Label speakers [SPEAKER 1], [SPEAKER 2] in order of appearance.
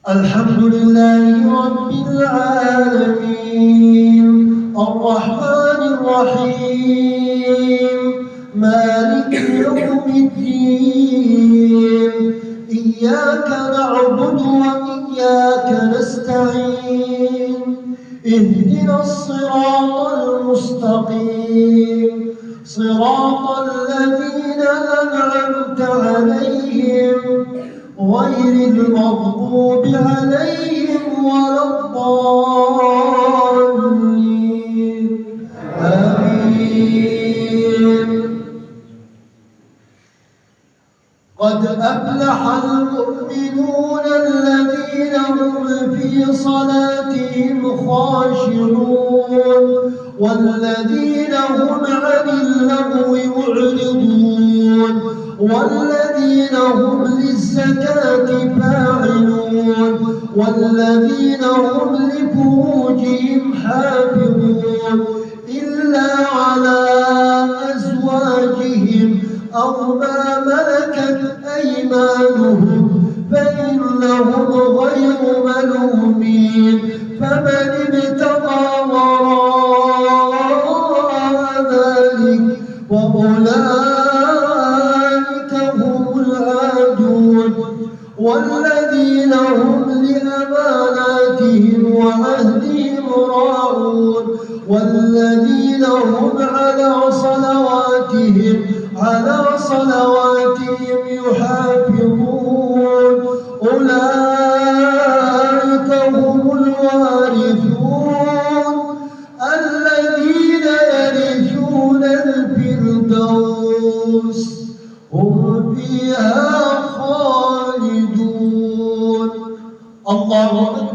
[SPEAKER 1] الحمد لله رب العالمين الرحمن الرحيم مالك يوم الدين إياك نعبد وإياك نستعين اهدنا الصراط المستقيم صراط الذين أنعمت عليهم غير المغضوب عليهم ولا الضالين آمين. قد أفلح المؤمنون الذين هم في صلاتهم خاشعون والذين هم عن اللغو معرضون والذين هم للزكاة فاعلون والذين هم لفروجهم حافظون إلا على أزواجهم أو ما ملكت أيمانهم فإنهم غير ملومين فمن ابتغى وراء ذلك وأولئك هم العادون والذين هم لأماناتهم وعهدهم راعون والذين هم على صلواتهم يحافظون أولئك هم الوارثون الذين يرثون الفردوس هم فيها خالدون. الله أكبر.